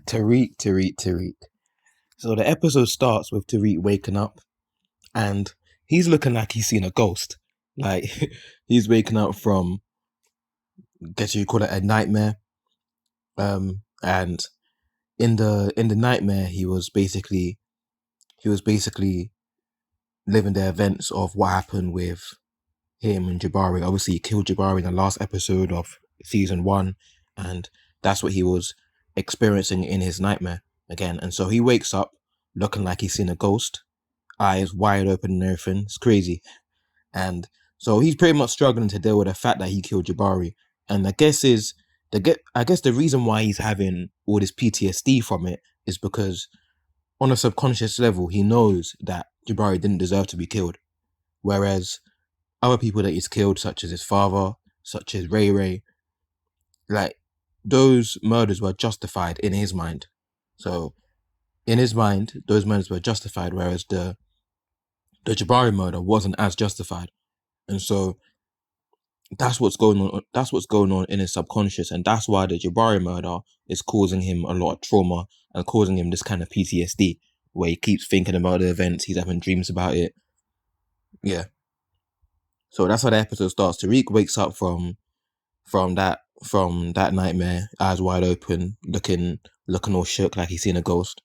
Tariq. So the episode starts with Tariq waking up and he's looking like he's seen a ghost. Like he's waking up from, guess you call it a nightmare. And in the nightmare, he was basically living the events of what happened with him and Jabari. Obviously, he killed Jabari in the last episode of season one, and that's what he was experiencing in his nightmare again. And so he wakes up looking like he's seen a ghost, eyes wide open and everything. It's crazy. And so he's pretty much struggling to deal with the fact that he killed Jabari. And I guess the reason why he's having all this PTSD from it is because on a subconscious level, he knows that Jabari didn't deserve to be killed. Whereas other people that he's killed, such as his father, such as Ray Ray, like those murders were justified in his mind. So in his mind, those murders were justified, whereas the Jabari murder wasn't as justified. And so that's what's going on. That's what's going on in his subconscious, and that's why the Jabari murder is causing him a lot of trauma and causing him this kind of PTSD, where he keeps thinking about the events, he's having dreams about it. Yeah. So that's how the episode starts. Tariq wakes up from that nightmare, eyes wide open, looking all shook like he's seen a ghost.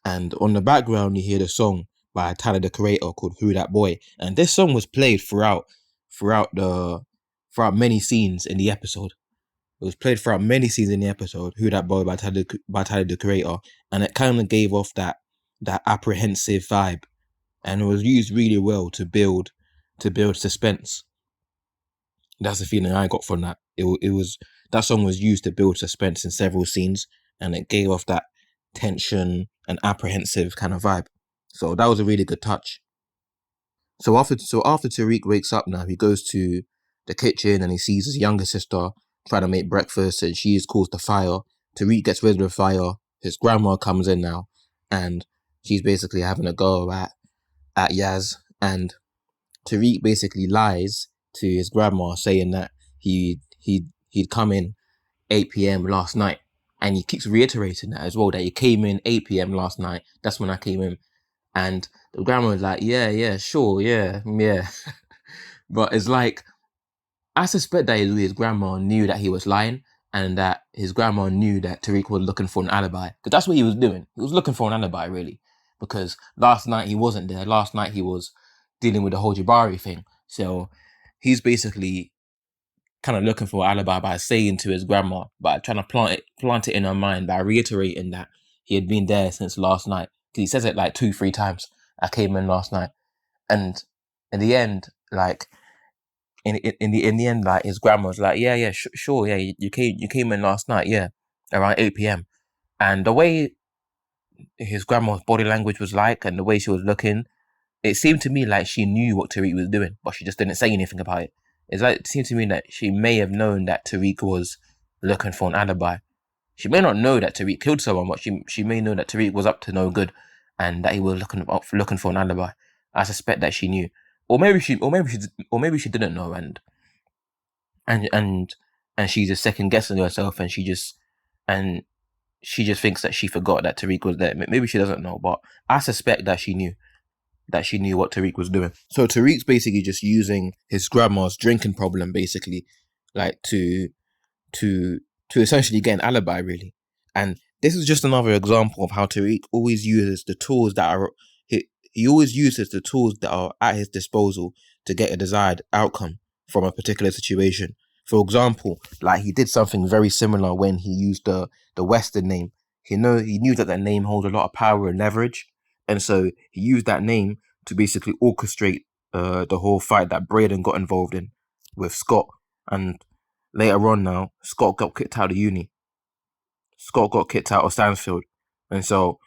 And on the background, you hear the song by Tyler the Creator called "Who That Boy," and this song was played throughout the throughout many scenes in the episode. It was played throughout many scenes in the episode. "Who That Boy" by Tyler the Creator, and it kind of gave off that apprehensive vibe, and it was used really well to build suspense. That's the feeling I got from that. It was that song was used to build suspense in several scenes, and it gave off that tension and apprehensive kind of vibe. So that was a really good touch. So after Tariq wakes up now, he goes to the kitchen and he sees his younger sister trying to make breakfast, and she's caused the fire. Tariq gets rid of the fire. His grandma comes in now, and she's basically having a go at Yaz, and Tariq basically lies to his grandma, saying that he'd come in 8 p.m. last night, and he keeps reiterating that as well, that he came in 8 p.m. last night. That's when I came in, and the grandma was like, yeah, sure, yeah. But it's like, I suspect that his grandma knew that he was lying, and that his grandma knew that Tariq was looking for an alibi, because that's what he was doing. He was looking for an alibi, really, because last night he wasn't there. Last night he was dealing with the whole Jabari thing. So he's basically kind of looking for an alibi by saying to his grandma, by trying to plant it in her mind by reiterating that he had been there since last night. Because he says it like 2-3 times. I came in last night, and in the end, like in the end, like his grandma was like, yeah, sure, yeah, you came in last night, yeah, around 8 p.m. And the way his grandma's body language was like, and the way she was looking, it seemed to me like she knew what Tariq was doing, but she just didn't say anything about it. It seemed to me that she may have known that Tariq was looking for an alibi. She may not know that Tariq killed someone, but she may know that Tariq was up to no good, and that he was looking for an alibi. I suspect that she knew, or maybe she didn't know, and and and she's just second guessing herself, and she just thinks that she forgot that Tariq was there. Maybe she doesn't know, but I suspect that she knew what Tariq was doing. So Tariq's basically just using his grandma's drinking problem, basically, like to to essentially get an alibi, really. And this is just another example of how Tariq always uses the tools that are he always uses the tools that are at his disposal to get a desired outcome from a particular situation. For example, like he did something very similar when he used the Western name. He knew that name holds a lot of power and leverage, and so he used that name to basically orchestrate the whole fight that Braden got involved in with Scott. And later on now, Scott got kicked out of uni. Scott got kicked out of Stansfield. And so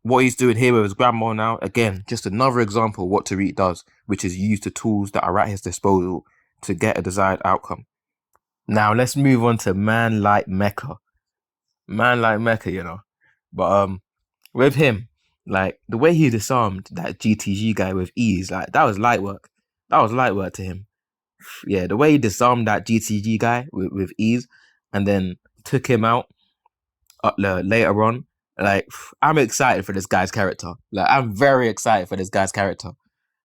what he's doing here with his grandma now, again, just another example of what Tariq does, which is use the tools that are at his disposal to get a desired outcome. Now let's move on to man like MECCA. Man like MECCA. But with him, like the way he disarmed that GTG guy with ease, like that was light work. That was light work to him. Yeah, the way he disarmed that GTG guy with ease and then took him out. later on. Like, I'm excited for this guy's character. Like, I'm very excited for this guy's character.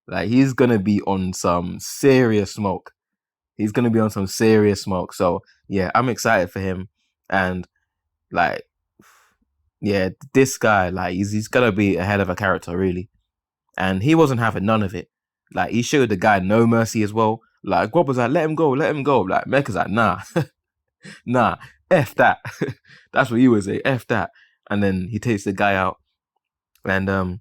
Like, he's gonna be on some serious smoke. He's gonna be on some serious smoke. So yeah, I'm excited for him. And like, yeah, this guy, like, he's gonna be a hell of a character, really. And he wasn't having none of it. Like, he showed the guy no mercy as well. Like, Gob was like, let him go, let him go. Like, Mecca's like, nah, nah, F that. That's what he would say, F that. And then he takes the guy out. And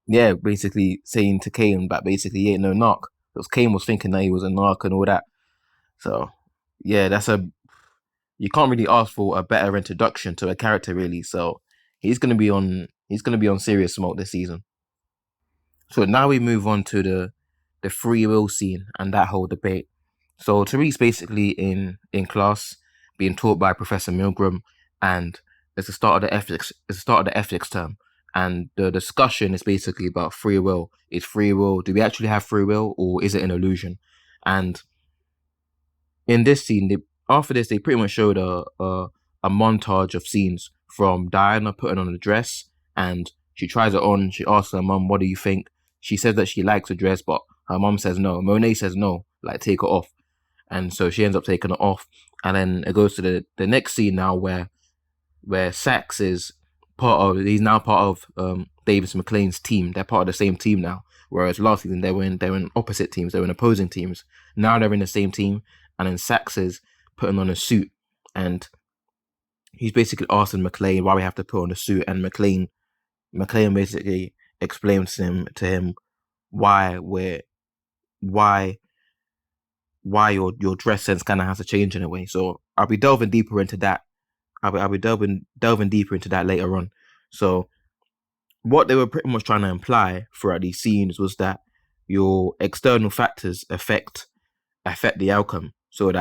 yeah, basically saying to Kane that basically he ain't no narc. Because Kane was thinking that he was a narc and all that. So yeah, you can't really ask for a better introduction to a character, really. So he's gonna be on serious smoke this season. So now we move on to the free will scene and that whole debate. So Tariq's basically in class being taught by Professor Milgram, and it's the start of the ethics term. And the discussion is basically about free will. Is free will, do we actually have free will, or is it an illusion? And in this scene, after this, they pretty much showed a montage of scenes from Diana putting on a dress, and she tries it on. She asks her mum, "What do you think?" She says that she likes the dress, but her mum says no. Monet says no, like, take it off. And so she ends up taking it off. And then it goes to the next scene now where Sax is he's now part of Davis McLean's team. They're part of the same team now. Whereas last season they were in opposite teams, they were in opposing teams. Now they're in the same team, and then Sax is putting on a suit, and he's basically asking McLean why we have to put on a suit, and McLean basically explains to him why your dress sense kind of has to change in a way. So I'll be delving deeper into that. I'll be delving deeper into that later on. So what they were pretty much trying to imply throughout these scenes was that your external factors affect the outcome. So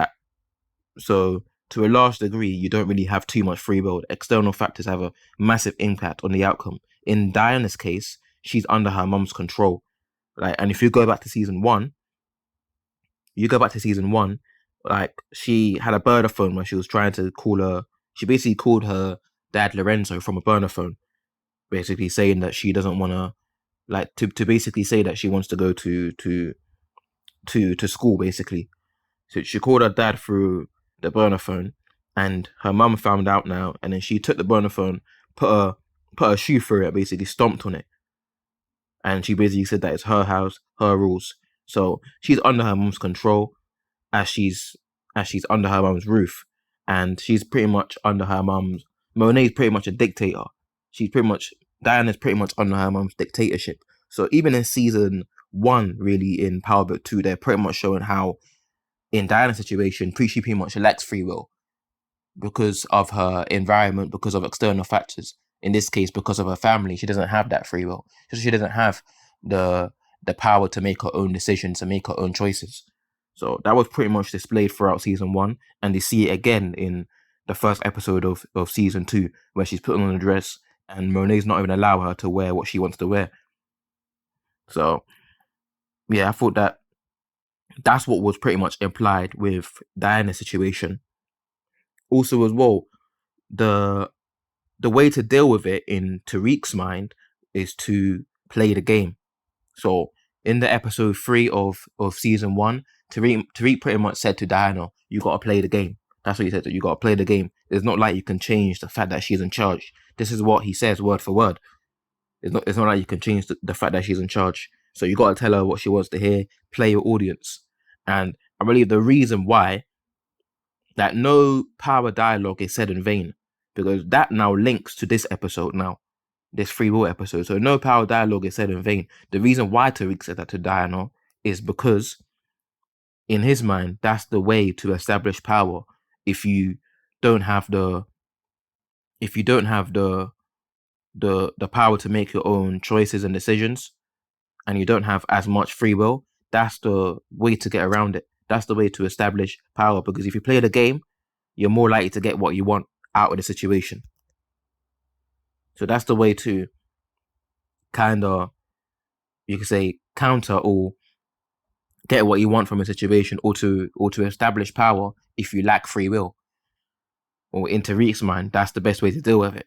to a large degree, you don't really have too much free will. External factors have a massive impact on the outcome. In Diana's case, she's under her mum's control. Like, and if you go back to season one, like, she had a burner phone where she was trying to call her. She basically called her dad Lorenzo from a burner phone, basically saying that she doesn't want to, like, to basically say that she wants to go to school, basically. So she called her dad through the burner phone, and her mum found out now, and then she took the burner phone, put a shoe through it, basically stomped on it, and she basically said that it's her house, her rules. So she's under her mum's control, as she's under her mum's roof, and she's pretty much under her mum's. Monet's pretty much a dictator. Diana's pretty much under her mum's dictatorship. So even in season one, really, in Power Book 2, they're pretty much showing how in Diana's situation, she pretty much lacks free will because of her environment, because of external factors. In this case, because of her family, she doesn't have that free will. She doesn't have the power to make her own decisions and make her own choices. So that was pretty much displayed throughout season one, and they see it again in the first episode of season two, where she's putting on a dress and Monet's not even allow her to wear what she wants to wear. So yeah, I thought that's what was pretty much implied with Diana's situation. Also, as well, the way to deal with it in Tariq's mind is to play the game. So in the episode 3 of season 1, Tariq pretty much said to Diana, "You gotta play the game." That's what he said. That you gotta play the game. It's not like you can change the fact that she's in charge. This is what he says word for word. It's not like you can change the fact that she's in charge. So you gotta tell her what she wants to hear. Play your audience. And I believe the reason why that no power dialogue is said in vain, because that now links to this episode now, this free will episode. So no power dialogue is said in vain. The reason why Tariq said that to Diana is because in his mind, that's the way to establish power. If you don't have the power to make your own choices and decisions, and you don't have as much free will, that's the way to get around it. That's the way to establish power, because if you play the game, you're more likely to get what you want out of the situation. So that's the way to kind of, you could say, counter or get what you want from a situation, or to establish power if you lack free will. or in Tariq's mind, that's the best way to deal with it.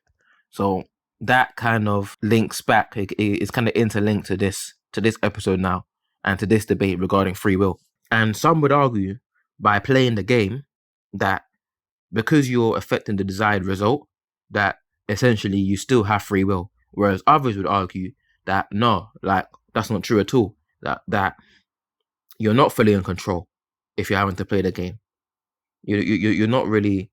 So that kind of links back. It's kind of interlinked to this episode now and to this debate regarding free will. And some would argue by playing the game that because you're affecting the desired result, that essentially you still have free will. Whereas others would argue that no, like that's not true at all. That you're not fully in control if you're having to play the game. You're not really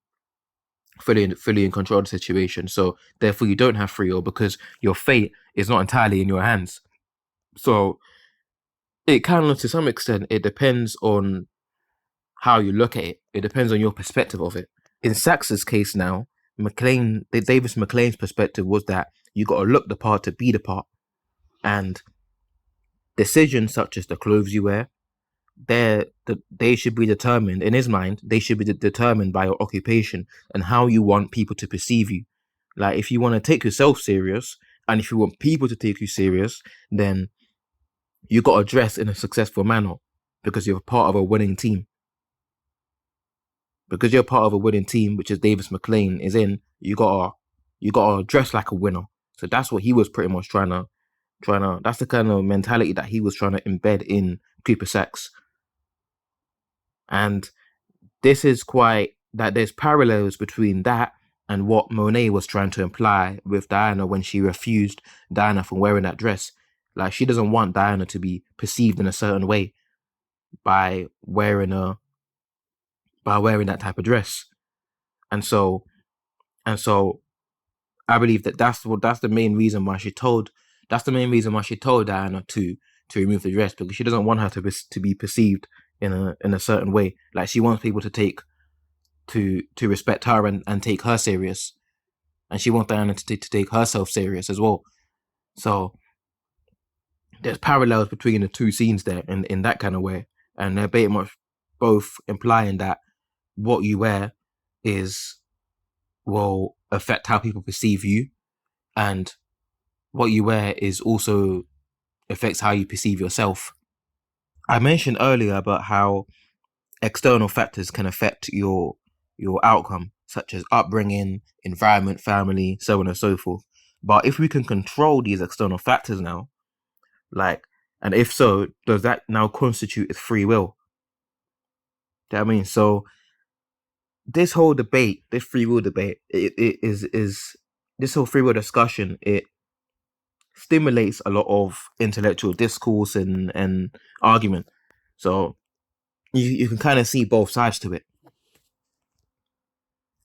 fully in control of the situation. So therefore, you don't have free will because your fate is not entirely in your hands. So it kind of, to some extent, it depends on how you look at it. It depends on your perspective of it. In Sax's case now, Davis McLean's perspective was that you got to look the part to be the part, and decisions such as the clothes you wear, they should be determined, in his mind, they should be determined by your occupation and how you want people to perceive you. Like, if you want to take yourself serious and if you want people to take you serious, then you got to dress in a successful manner because you're part of a winning team. Because you're part of a winning team, which is Davis McLean is in, you gotta dress like a winner. So that's what he was pretty much trying to. That's the kind of mentality that he was trying to embed in Cooper Saxe. And this is quite that there's parallels between that and what Monet was trying to imply with Diana when she refused Diana from wearing that dress. Like, she doesn't want Diana to be perceived in a certain way by wearing that type of dress. And so I believe that's the main reason why she told Diana to remove the dress, because she doesn't want her to be perceived in a certain way. Like, she wants people to respect her and take her serious, and she wants Diana to take herself serious as well. So there's parallels between the two scenes there in that kind of way, and they're very much both implying that what you wear will affect how people perceive you, and what you wear is also affects how you perceive yourself. I mentioned earlier about how external factors can affect your outcome, such as upbringing, environment, family, so on and so forth. But if we can control these external factors now, and if so, does that now constitute as free will? Do you know what I mean? So this whole debate, this free will debate, it is this whole free will discussion, it stimulates a lot of intellectual discourse and argument. So you can kind of see both sides to it.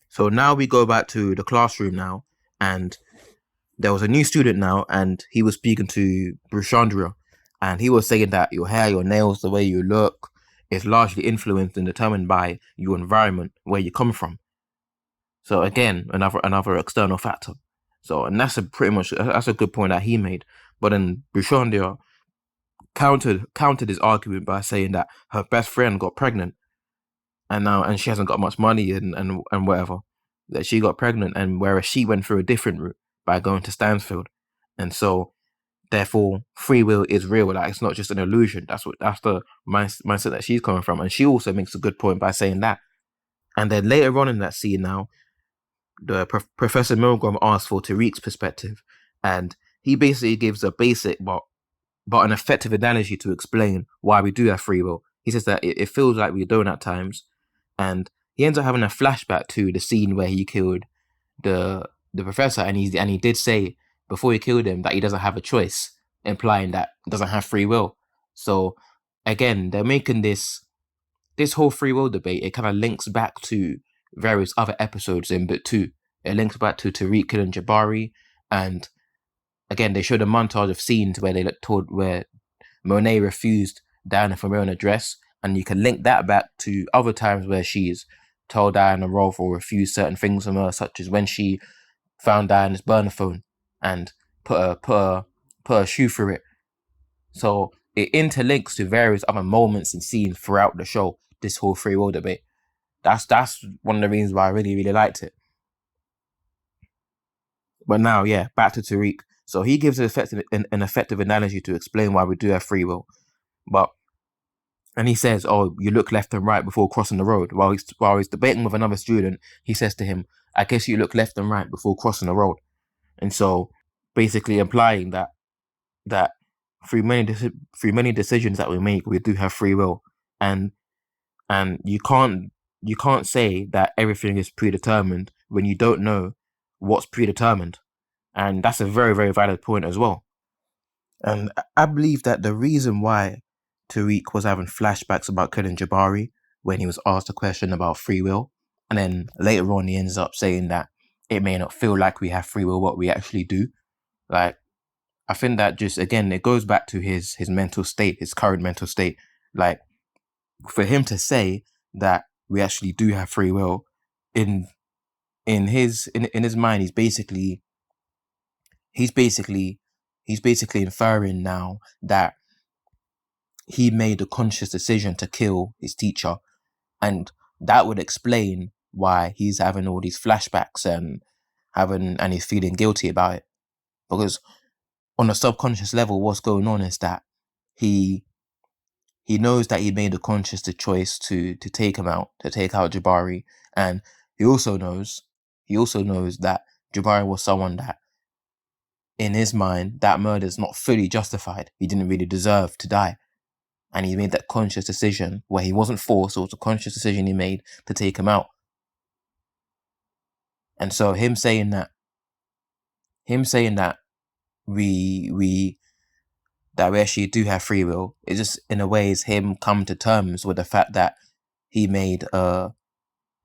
So now we go back to the classroom now, and there was a new student now, and he was speaking to Brushandra, and he was saying that your hair, your nails, the way you look is largely influenced and determined by your environment, where you come from. So again, another external factor. So, and that's a good point that he made. But then Brushandra countered his argument by saying that her best friend got pregnant, and she hasn't got much money and whatever, that she got pregnant, and whereas she went through a different route by going to Stansfield, and so therefore free will is real. Like, it's not just an illusion. That's the mindset that she's coming from, and she also makes a good point by saying that. And then later on in that scene now, the Professor Milgram asks for Tariq's perspective, and he basically gives a basic but an effective analogy to explain why we do have free will. He says that it feels like we don't at times, and he ends up having a flashback to the scene where he killed the professor, and he did say before he killed him that he doesn't have a choice, implying that he doesn't have free will. So again, they're making this whole free will debate. It kind of links back to various other episodes in Bit 2. It links back to Tariq killing Jabari, and again, they showed a montage of scenes where Monet refused Diana from wearing a dress, and you can link that back to other times where she's told Diana off or refused certain things from her, such as when she found Diana's burner phone and put a shoe through it. So it interlinks to various other moments and scenes throughout the show. This whole free will debate. That's one of the reasons why I really, really liked it. But now, yeah, back to Tariq. So he gives an effective analogy to explain why we do have free will. But And he says, "Oh, you look left and right before crossing the road." While he's debating with another student, he says to him, "I guess you look left and right before crossing the road." And so, basically implying that through many decisions that we make, we do have free will, and you can't say that everything is predetermined when you don't know what's predetermined, and that's a very very valid point as well. And I believe that the reason why Tariq was having flashbacks about killing Jabari when he was asked a question about free will, and then later on he ends up saying that it may not feel like we have free will, but we actually do. Like, I think that just, again, it goes back to his mental state, his current mental state. Like, for him to say that we actually do have free will, in in his mind, he's basically he's basically inferring now that he made a conscious decision to kill his teacher, and that would explain why he's having all these flashbacks and he's feeling guilty about it, because on a subconscious level, what's going on is that he he knows that he made a conscious choice to take him out, to take out Jabari, and he also knows that Jabari was someone that, in his mind, that murder is not fully justified. He didn't really deserve to die, and he made that conscious decision where he wasn't forced. It was a conscious decision he made to take him out. And so him saying that we that we actually do have free will, it just, in a way, is him come to terms with the fact that he made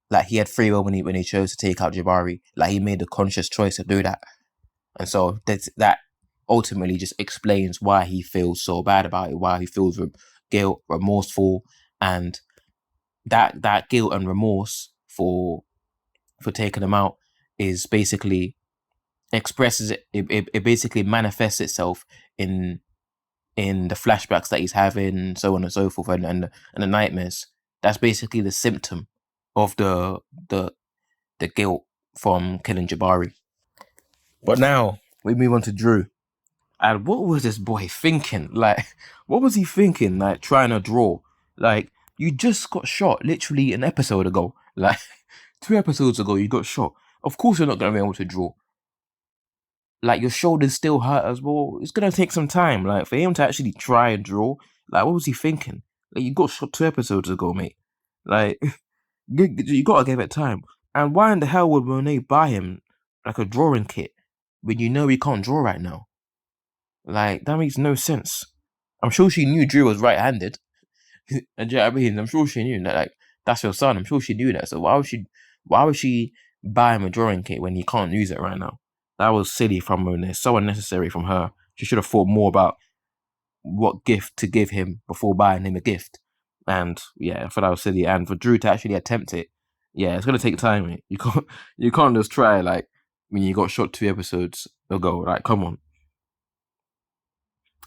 like, he had free will when he chose to take out Jabari. Like, he made a conscious choice to do that. And so that ultimately just explains why he feels so bad about it, why he feels guilt, remorseful, and that guilt and remorse for taking him out is basically expresses it basically manifests itself in the flashbacks that he's having, so on and so forth, and the nightmares. That's basically the symptom of the guilt from killing Jabari. But now we move on to Drew. And what was this boy thinking? Like, what was he thinking? Like, trying to draw? Like, you just got shot literally an episode ago. Like, 2 episodes ago, you got shot. Of course, you're not going to be able to draw. Like, your shoulders still hurt as well. It's going to take some time. Like, for him to actually try and draw, like, what was he thinking? Like, you got shot 2 episodes ago, mate. Like, you got to give it time. And why in the hell would Monet buy him, like, a drawing kit when you know he can't draw right now? Like, that makes no sense. I'm sure she knew Drew was right-handed. And do you know what I mean? I'm sure she knew that, like, that's your son. I'm sure she knew that. So why would she buy him a drawing kit when he can't use it right now? That was silly from Monet. So unnecessary from her. She should have thought more about what gift to give him before buying him a gift. And yeah, I thought that was silly. And for Drew to actually attempt it, yeah, it's gonna take time, mate. You can't just try, like, when you got shot 2 episodes ago. Like, come on.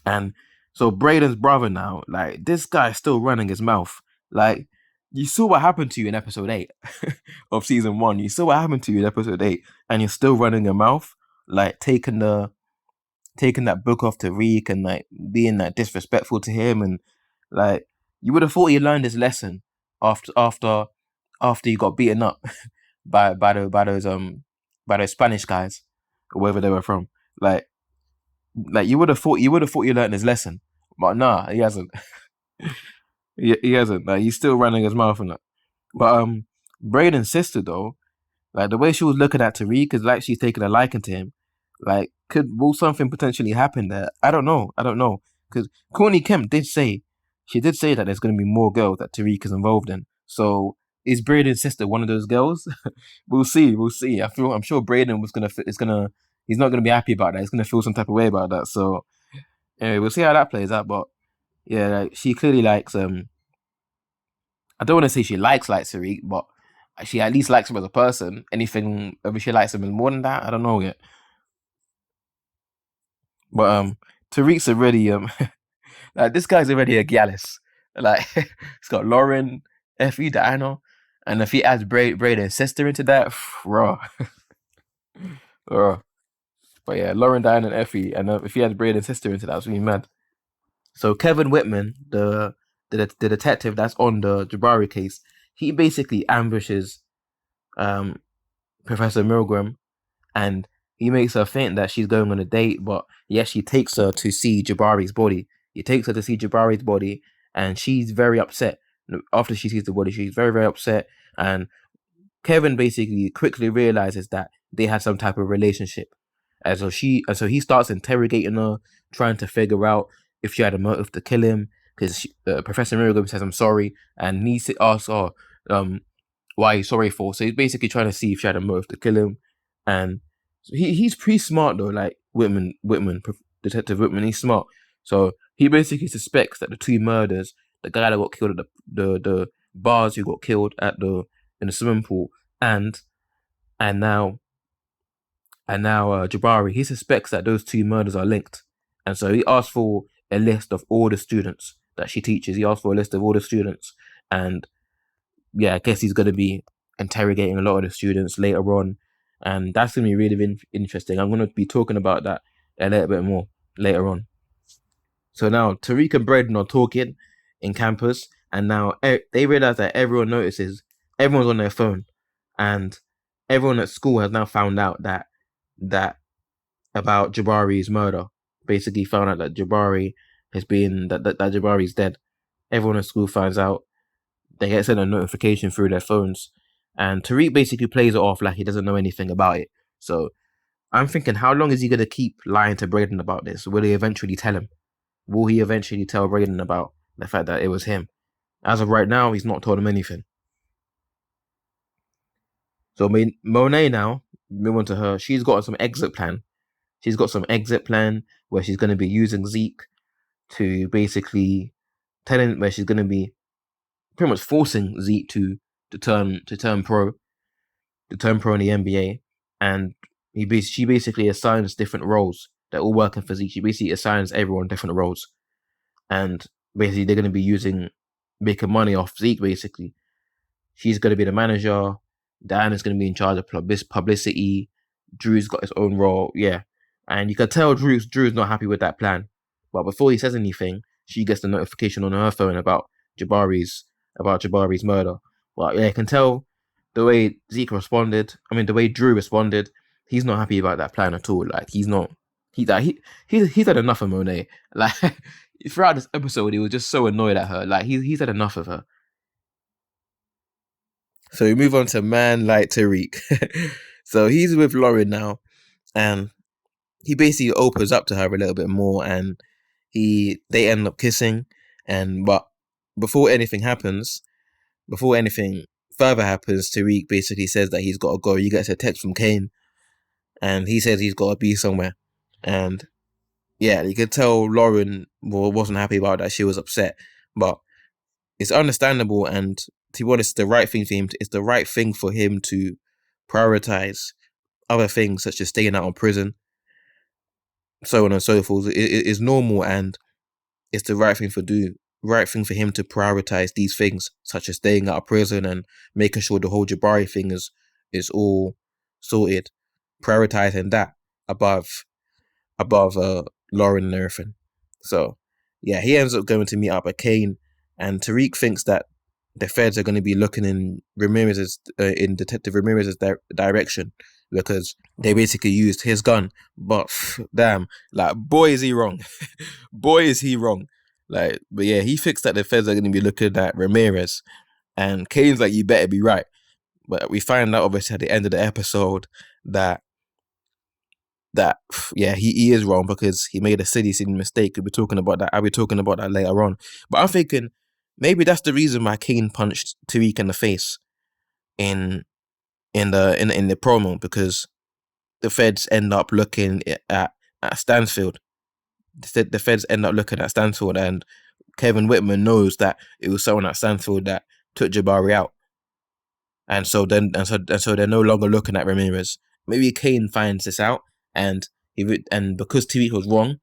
And so Braden's brother now, like, this guy's still running his mouth. Like, you saw what happened to you in episode 8 of season 1. You saw what happened to you in episode 8, and you're still running your mouth, like, taking that book off Tariq and, like, being, like, disrespectful to him. And, like, you would have thought you learned his lesson after you got beaten up by those Spanish guys, or wherever they were from. Like, you would have thought you learned his lesson, but nah, he hasn't. He hasn't. Like, he's still running his mouth and that. But Braden's sister, though, like, the way she was looking at Tariq is like she's taking a liking to him. Like, will something potentially happen there? I don't know. Because Courtney Kemp did say that there's going to be more girls that Tariq is involved in. So is Braden's sister one of those girls? We'll see. I'm sure Braden he's not gonna be happy about that. He's gonna feel some type of way about that. So anyway, we'll see how that plays out. But yeah, like, she clearly likes I don't want to say she likes Tariq, but she at least likes him as a person. Anything, maybe she likes him more than that, I don't know yet. But Tariq's already like, this guy's already a Gallus. Like, he's got Lauren, Effie, Diana, and if he adds Braden's sister into that, raw. Raw. But yeah, Lauren, Diana, and Effie, and if he adds Braden's sister into that, it's really mad. So Kevin Whitman, the detective that's on the Jabari case, he basically ambushes um Professor Milgram, and he makes her think that she's going on a date, but he actually takes her to see Jabari's body. He takes her to see Jabari's body, and she's very upset. After she sees the body, she's very, very upset. And Kevin basically quickly realizes that they had some type of relationship. And so he starts interrogating her, trying to figure out if she had a motive to kill him. Because Professor Milgram says, "I'm sorry," and he asks her, why he's sorry for. So he's basically trying to see if she had a motive to kill him. And he's pretty smart though, like Detective Whitman, he's smart. So he basically suspects that the two murders, the guy that got killed at the bars who got killed in the swimming pool, and and now Jabari, he suspects that those two murders are linked. And so he asks for a list of all the students that she teaches. He asks for a list of all the students, and yeah, I guess he's going to be interrogating a lot of the students later on, and that's going to be really interesting. I'm going to be talking about that a little bit more later on. So now Tariq and Braden are talking in campus, and now they realize that everyone notices, everyone's on their phone, and everyone at school has now found out that about Jabari's murder. Basically, found out that Jabari has been that Jabari's dead. Everyone at school finds out. They get sent a notification through their phones, and Tariq basically plays it off like he doesn't know anything about it. So I'm thinking, how long is he gonna keep lying to Braden about this? Will he eventually tell him? Will he eventually tell Braden about the fact that it was him? As of right now, he's not told him anything. So Monet now, move on to her. She's got some exit plan. She's got some exit plan where she's going to be using Zeke to basically where she's going to be pretty much forcing Zeke to turn pro in the NBA, and she basically assigns different roles. They're all working for Zeke. She basically assigns everyone different roles, and basically they're going to be making money off Zeke. Basically, she's going to be the manager. Diana's going to be in charge of publicity. Drew's got his own role, yeah, and you can tell Drew's not happy with that plan. But before he says anything, she gets the notification on her phone about Jabari's murder. Well, yeah, you can tell the way Zeke responded. I mean, the way Drew responded. He's not happy about that plan at all. Like he's not. He's had enough of Monet. Like throughout this episode, he was just so annoyed at her. Like he's had enough of her. So we move on to man like Tariq. So he's with Lauren now, and he basically opens up to her a little bit more, and they end up kissing. But before anything further happens, Tariq basically says that he's got to go. He gets a text from Kane, and he says he's got to be somewhere. And yeah, you could tell Lauren wasn't happy about that. She was upset, but it's understandable, and to be honest, it's the right thing for him to prioritize other things such as staying out of prison, so on and so forth. It is normal, and it's the right thing for him to prioritize these things such as staying out of prison and making sure the whole Jabari thing is all sorted, prioritizing that above Lauren and everything. So yeah, he ends up going to meet up with Kane, and Tariq thinks that the feds are going to be looking in Detective Ramirez's direction because they basically used his gun. But damn, like boy is he wrong, boy is he wrong. Like, but yeah, he thinks that the feds are going to be looking at Ramirez, and Kane's like, you better be right. But we find out obviously at the end of the episode that yeah, he is wrong because he made a silly mistake. We'll be talking about that. I'll be talking about that later on. But I'm thinking maybe that's the reason why Kane punched Tariq in the face in the promo, because the feds end up looking at Stansfield. The feds end up looking at Stansfield, and Kevin Whitman knows that it was someone at Stansfield that took Jabari out, and so they're no longer looking at Ramirez. Maybe Kane finds this out, and because Tariq was wrong,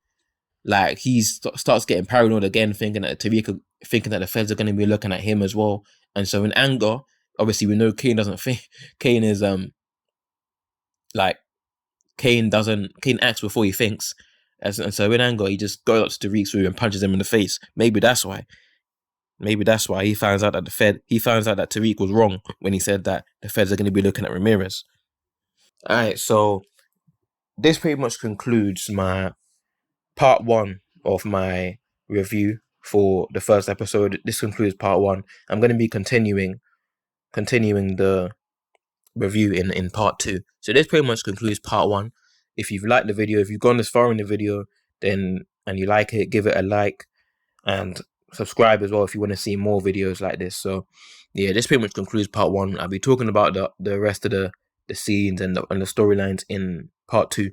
like he starts getting paranoid again, thinking that the feds are going to be looking at him as well. And so in anger, obviously we know Kane doesn't think Kane is like Kane acts before he thinks, and so in anger he just goes up to Tariq's room and punches him in the face. Maybe that's why. Maybe that's why he finds out that Tariq was wrong when he said that the feds are going to be looking at Ramirez. All right, so this pretty much concludes my part one of my review for the first episode. This concludes part one. I'm going to be continuing the review in part two. So this pretty much concludes part one. If you've liked the video, if you've gone this far in the video, then and you like it, give it a like and subscribe as well if you want to see more videos like this. So yeah, this pretty much concludes part one. I'll be talking about the rest of the scenes and the storylines in part two.